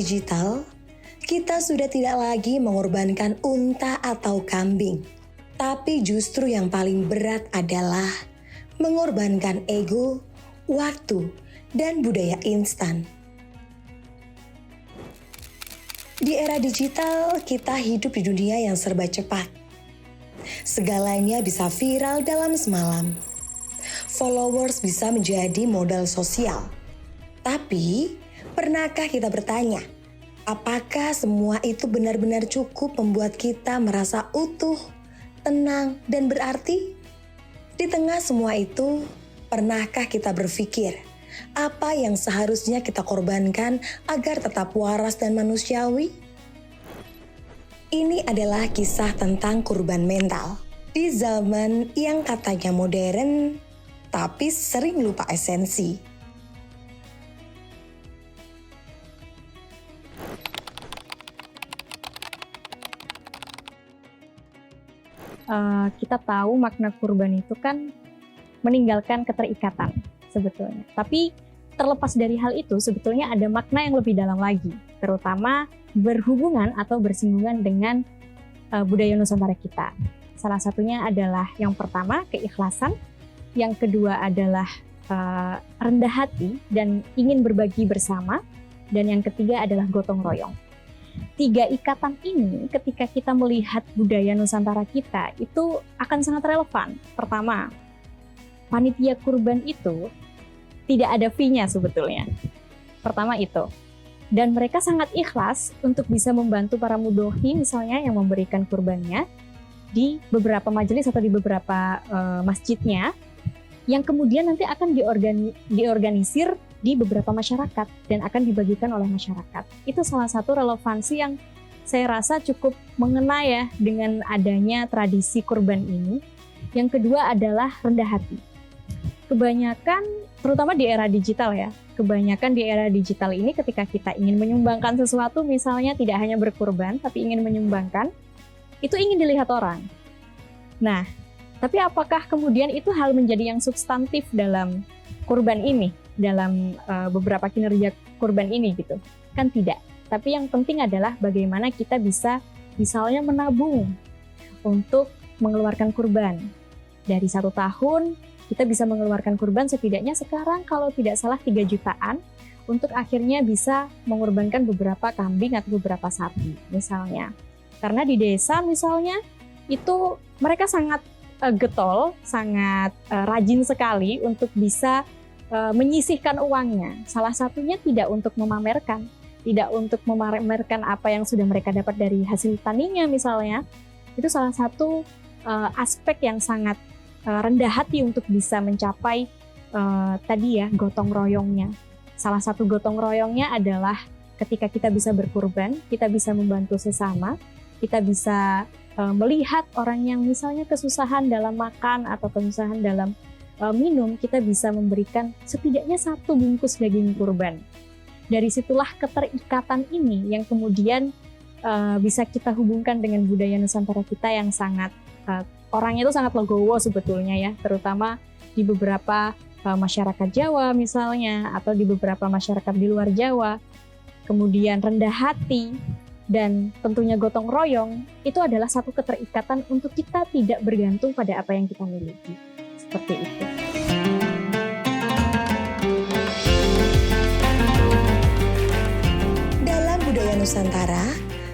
digital, kita sudah tidak lagi mengorbankan unta atau kambing. Tapi justru yang paling berat adalah mengorbankan ego, waktu, dan budaya instan. Di era digital, kita hidup di dunia yang serba cepat. Segalanya bisa viral dalam semalam. Followers bisa menjadi modal sosial. Tapi, pernahkah kita bertanya, apakah semua itu benar-benar cukup membuat kita merasa utuh, tenang, dan berarti? Di tengah semua itu, pernahkah kita berpikir, apa yang seharusnya kita korbankan agar tetap waras dan manusiawi? Ini adalah kisah tentang kurban mental. Di zaman yang katanya modern, tapi sering lupa esensi. Kita tahu makna kurban itu kan meninggalkan keterikatan sebetulnya. Tapi terlepas dari hal itu, sebetulnya ada makna yang lebih dalam lagi, terutama berhubungan atau bersinggungan dengan budaya Nusantara kita. Salah satunya adalah yang pertama keikhlasan, yang kedua adalah rendah hati dan ingin berbagi bersama, dan yang ketiga adalah gotong royong. 3 ikatan ini ketika kita melihat budaya Nusantara kita itu akan sangat relevan. Pertama, panitia kurban itu tidak ada fee-nya sebetulnya. Pertama itu. Dan mereka sangat ikhlas untuk bisa membantu para mudhohi misalnya yang memberikan kurbannya di beberapa majelis atau di beberapa masjidnya, yang kemudian nanti akan diorganisir di beberapa masyarakat dan akan dibagikan oleh masyarakat. Itu salah satu relevansi yang saya rasa cukup mengena ya dengan adanya tradisi kurban ini. Yang kedua adalah rendah hati. Kebanyakan, terutama di era digital ya, kebanyakan di era digital ini ketika kita ingin menyumbangkan sesuatu, misalnya tidak hanya berkurban, tapi ingin menyumbangkan, itu ingin dilihat orang. Nah, tapi apakah kemudian itu hal menjadi yang substantif dalam kurban ini, dalam beberapa kinerja kurban ini gitu? Kan tidak. Tapi yang penting adalah bagaimana kita bisa misalnya menabung untuk mengeluarkan kurban. Dari 1 tahun, kita bisa mengeluarkan kurban setidaknya sekarang kalau tidak salah 3 jutaan untuk akhirnya bisa mengorbankan beberapa kambing atau beberapa sapi misalnya. Karena di desa misalnya itu mereka sangat getol, sangat rajin sekali untuk bisa menyisihkan uangnya. Salah satunya tidak untuk memamerkan, tidak untuk memamerkan apa yang sudah mereka dapat dari hasil taninya misalnya. Itu salah satu aspek yang sangat rendah hati untuk bisa mencapai tadi ya gotong royongnya. Salah satu gotong royongnya adalah ketika kita bisa berkurban, kita bisa membantu sesama, kita bisa melihat orang yang misalnya kesusahan dalam makan atau kesusahan dalam minum, kita bisa memberikan setidaknya 1 bungkus daging kurban. Dari situlah keterikatan ini yang kemudian bisa kita hubungkan dengan budaya Nusantara kita yang sangat orangnya itu sangat legowo sebetulnya ya, terutama di beberapa masyarakat Jawa misalnya, atau di beberapa masyarakat di luar Jawa. Kemudian rendah hati dan tentunya gotong royong itu adalah satu keterikatan untuk kita tidak bergantung pada apa yang kita miliki. Seperti itu. Dalam budaya Nusantara,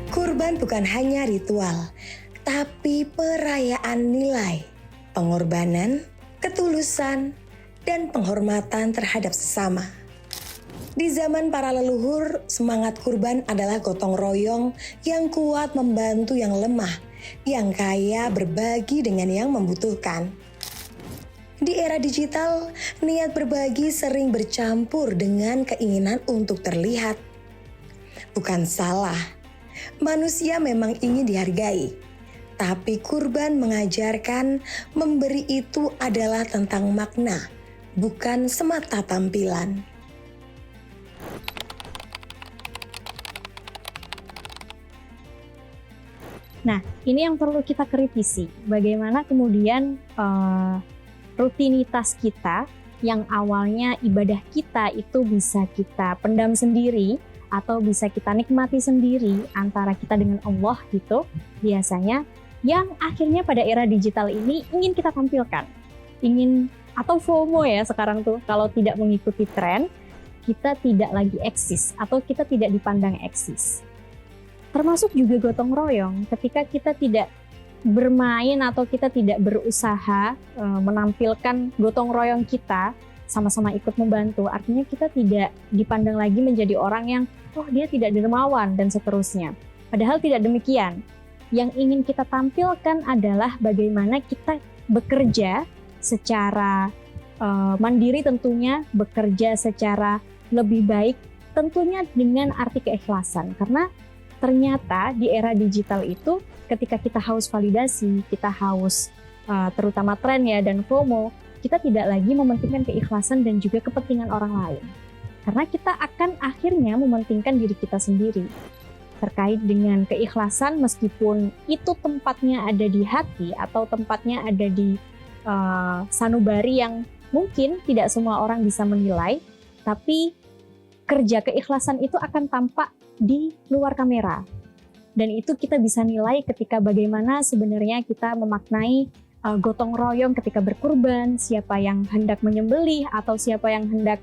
kurban bukan hanya ritual, tapi perayaan nilai, pengorbanan, ketulusan, dan penghormatan terhadap sesama. Di zaman para leluhur, semangat kurban adalah gotong royong yang kuat membantu yang lemah, yang kaya berbagi dengan yang membutuhkan. Di era digital, niat berbagi sering bercampur dengan keinginan untuk terlihat. Bukan salah, manusia memang ingin dihargai. Tapi kurban mengajarkan memberi itu adalah tentang makna, bukan semata tampilan. Nah, ini yang perlu kita kritisi. Bagaimana kemudian rutinitas kita yang awalnya ibadah kita itu bisa kita pendam sendiri atau bisa kita nikmati sendiri antara kita dengan Allah gitu, biasanya yang akhirnya pada era digital ini ingin kita tampilkan. Atau FOMO ya sekarang tuh, kalau tidak mengikuti tren, kita tidak lagi eksis atau kita tidak dipandang eksis. Termasuk juga gotong royong, ketika kita tidak bermain atau kita tidak berusaha menampilkan gotong royong kita, sama-sama ikut membantu, artinya kita tidak dipandang lagi menjadi orang yang, oh dia tidak dermawan dan seterusnya. Padahal tidak demikian. Yang ingin kita tampilkan adalah bagaimana kita bekerja secara mandiri tentunya, bekerja secara lebih baik, tentunya dengan arti keikhlasan. Karena ternyata di era digital itu ketika kita haus validasi, kita haus terutama tren ya dan FOMO, kita tidak lagi mementingkan keikhlasan dan juga kepentingan orang lain. Karena kita akan akhirnya mementingkan diri kita sendiri. Terkait dengan keikhlasan, meskipun itu tempatnya ada di hati atau tempatnya ada di sanubari yang mungkin tidak semua orang bisa menilai, tapi kerja keikhlasan itu akan tampak di luar kamera. Dan itu kita bisa nilai ketika bagaimana sebenarnya kita memaknai gotong royong ketika berkurban, siapa yang hendak menyembelih atau siapa yang hendak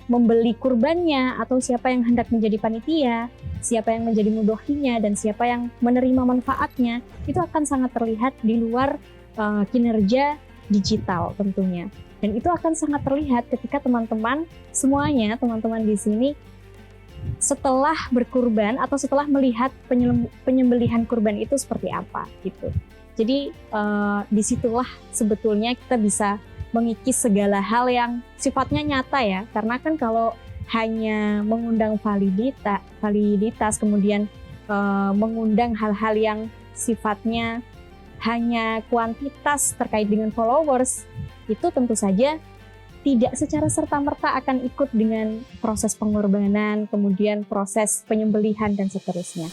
membeli kurbannya atau siapa yang hendak menjadi panitia, siapa yang menjadi mudhohinya dan siapa yang menerima manfaatnya, itu akan sangat terlihat di luar kinerja digital tentunya. Dan itu akan sangat terlihat ketika teman-teman semuanya, teman-teman di sini setelah berkurban atau setelah melihat penyembelihan kurban itu seperti apa gitu. Jadi disitulah sebetulnya kita bisa mengikis segala hal yang sifatnya nyata ya. Karena kan kalau hanya mengundang validitas kemudian mengundang hal-hal yang sifatnya hanya kuantitas terkait dengan followers, itu tentu saja tidak secara serta-merta akan ikut dengan proses pengorbanan, kemudian proses penyembelihan dan seterusnya.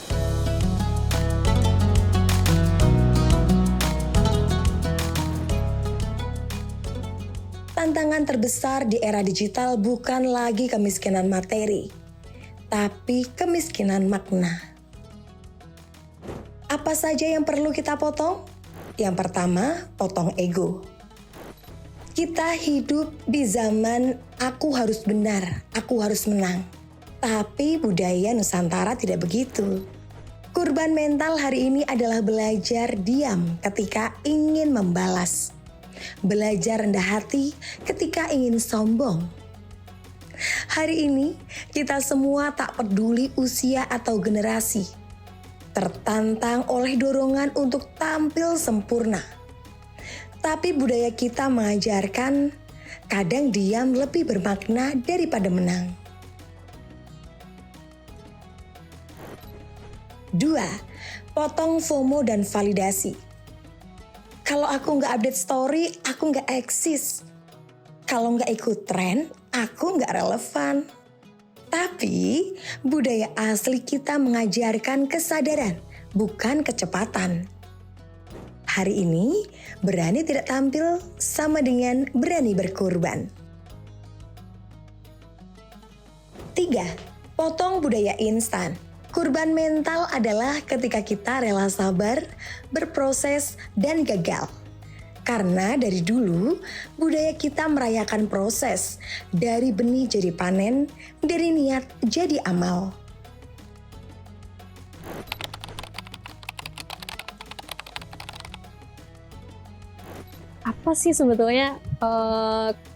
Tantangan terbesar di era digital bukan lagi kemiskinan materi, tapi kemiskinan makna. Apa saja yang perlu kita potong? Yang pertama, potong ego. Kita hidup di zaman aku harus benar, aku harus menang. Tapi budaya Nusantara tidak begitu. Kurban mental hari ini adalah belajar diam ketika ingin membalas. Belajar rendah hati ketika ingin sombong. Hari ini kita semua tak peduli usia atau generasi, tertantang oleh dorongan untuk tampil sempurna. Tapi budaya kita mengajarkan kadang diam lebih bermakna daripada menang. 2. Potong FOMO dan validasi. Kalau aku nggak update story, aku nggak eksis. Kalau nggak ikut tren, aku nggak relevan. Tapi budaya asli kita mengajarkan kesadaran, bukan kecepatan. Hari ini, berani tidak tampil sama dengan berani berkurban. 3. Potong budaya instan. Kurban mental adalah ketika kita rela sabar, berproses, dan gagal. Karena dari dulu, budaya kita merayakan proses, dari benih jadi panen, dari niat jadi amal. Apa sih sebetulnya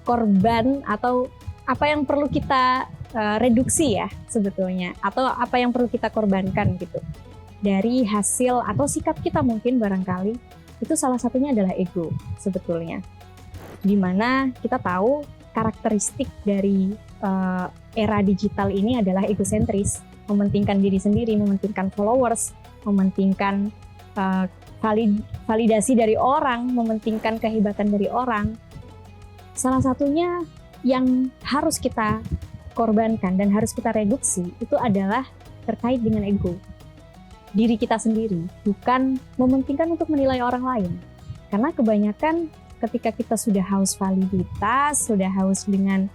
korban atau apa yang perlu kita reduksi ya sebetulnya, atau apa yang perlu kita korbankan gitu dari hasil atau sikap kita mungkin barangkali itu salah satunya adalah ego sebetulnya, dimana kita tahu karakteristik dari era digital ini adalah egosentris, mementingkan diri sendiri, mementingkan followers, mementingkan validasi dari orang, mementingkan kehebatan dari orang. Salah satunya yang harus kita korbankan dan harus kita reduksi itu adalah terkait dengan ego diri kita sendiri, bukan mementingkan untuk menilai orang lain. Karena kebanyakan ketika kita sudah haus validitas, sudah haus dengan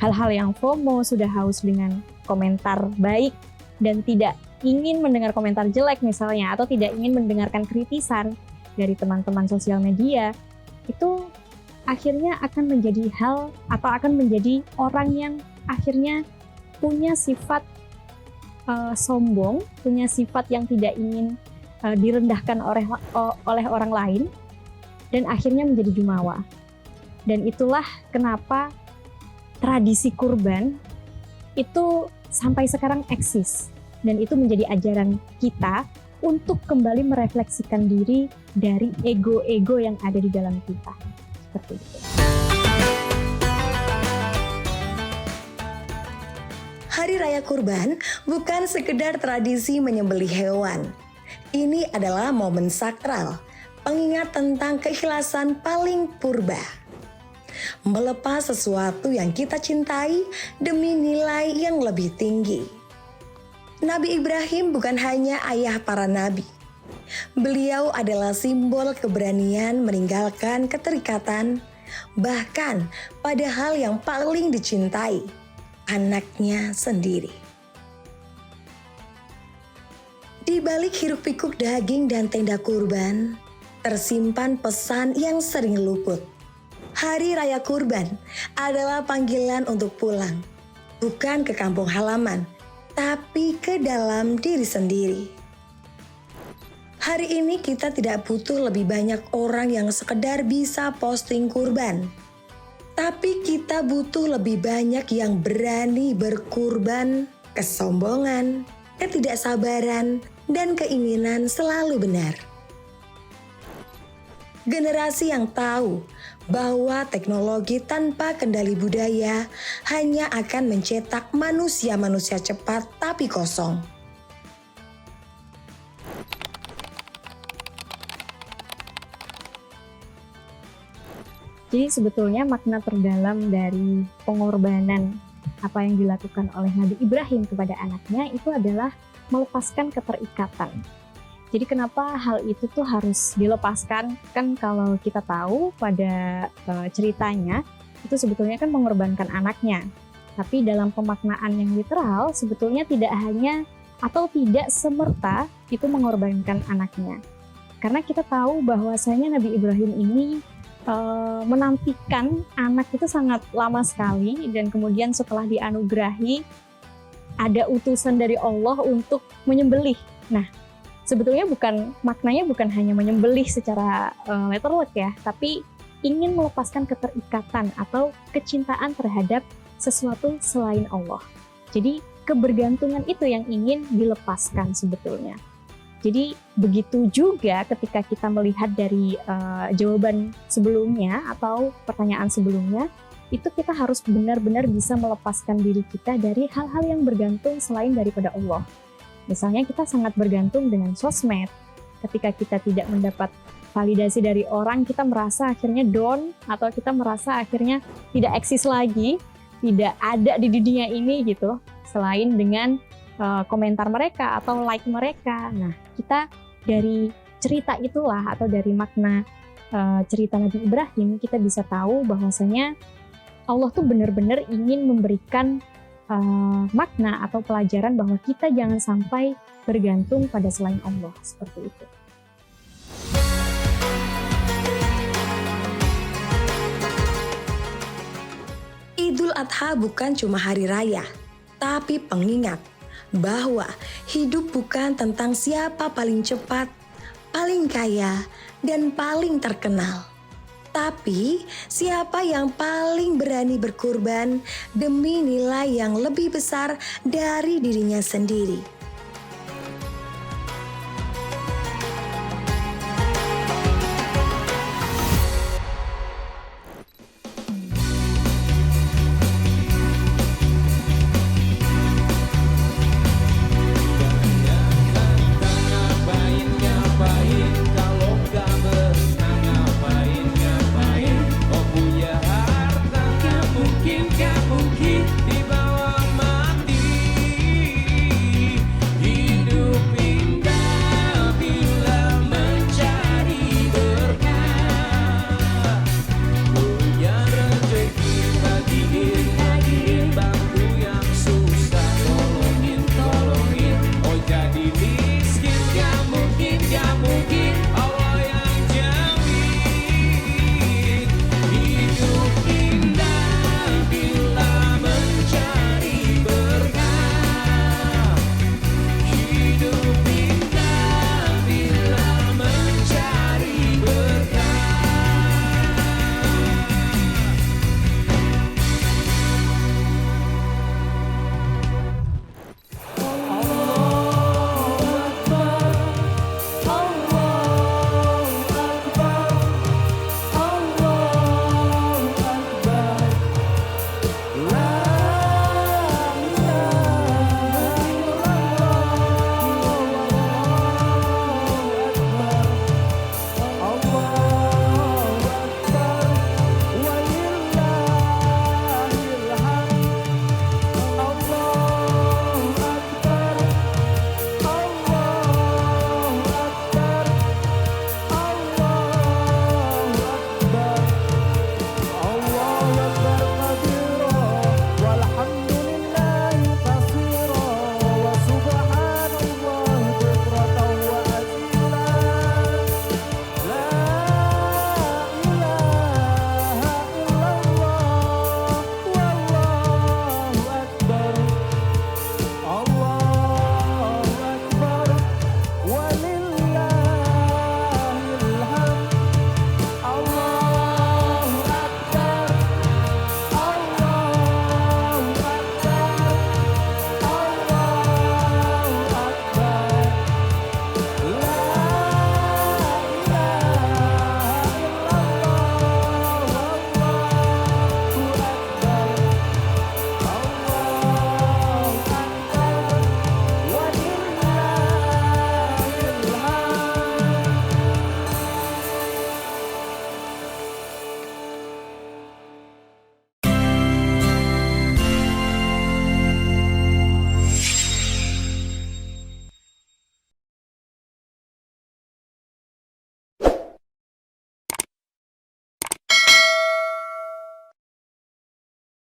hal-hal yang FOMO, sudah haus dengan komentar baik dan tidak ingin mendengar komentar jelek misalnya, atau tidak ingin mendengarkan kritisan dari teman-teman sosial media, itu akhirnya akan menjadi hal atau akan menjadi orang yang akhirnya punya sifat sombong, punya sifat yang tidak ingin direndahkan oleh orang lain, dan akhirnya menjadi jumawa. Dan itulah kenapa tradisi kurban itu sampai sekarang eksis, dan itu menjadi ajaran kita untuk kembali merefleksikan diri dari ego-ego yang ada di dalam kita. Seperti itu. Hari Raya Kurban bukan sekedar tradisi menyembelih hewan. Ini adalah momen sakral, pengingat tentang keikhlasan paling purba. Melepas sesuatu yang kita cintai demi nilai yang lebih tinggi. Nabi Ibrahim bukan hanya ayah para nabi. Beliau adalah simbol keberanian meninggalkan keterikatan, bahkan pada hal yang paling dicintai, anaknya sendiri. Di balik hiruk-pikuk daging dan tenda kurban, tersimpan pesan yang sering luput. Hari Raya Kurban adalah panggilan untuk pulang, bukan ke kampung halaman, tapi ke dalam diri sendiri. Hari ini kita tidak butuh lebih banyak orang yang sekedar bisa posting kurban, tapi kita butuh lebih banyak yang berani berkurban kesombongan, ketidaksabaran, dan keinginan selalu benar. Generasi yang tahu bahwa teknologi tanpa kendali budaya hanya akan mencetak manusia-manusia cepat tapi kosong. Jadi sebetulnya makna terdalam dari pengorbanan apa yang dilakukan oleh Nabi Ibrahim kepada anaknya itu adalah melepaskan keterikatan. Jadi kenapa hal itu tuh harus dilepaskan? Kan kalau kita tahu pada ceritanya itu sebetulnya kan mengorbankan anaknya. Tapi dalam pemaknaan yang literal sebetulnya tidak hanya atau tidak semerta itu mengorbankan anaknya. Karena kita tahu bahwasanya Nabi Ibrahim ini menantikan anak itu sangat lama sekali, dan kemudian setelah dianugerahi ada utusan dari Allah untuk menyembelih. Nah, sebetulnya maknanya bukan hanya menyembelih secara letterlek ya, tapi ingin melepaskan keterikatan atau kecintaan terhadap sesuatu selain Allah. Jadi kebergantungan itu yang ingin dilepaskan sebetulnya. Jadi begitu juga ketika kita melihat dari jawaban sebelumnya atau pertanyaan sebelumnya, itu kita harus benar-benar bisa melepaskan diri kita dari hal-hal yang bergantung selain daripada Allah. Misalnya kita sangat bergantung dengan sosmed. Ketika kita tidak mendapat validasi dari orang, kita merasa akhirnya down, atau kita merasa akhirnya tidak eksis lagi, tidak ada di dunia ini gitu, selain dengan komentar mereka atau like mereka. Nah, kita dari cerita itulah atau dari makna cerita Nabi Ibrahim, kita bisa tahu bahwasanya Allah tuh benar-benar ingin memberikan makna atau pelajaran bahwa kita jangan sampai bergantung pada selain Allah, seperti itu. Idul Adha bukan cuma hari raya, tapi pengingat bahwa hidup bukan tentang siapa paling cepat, paling kaya, dan paling terkenal. Tapi siapa yang paling berani berkurban demi nilai yang lebih besar dari dirinya sendiri.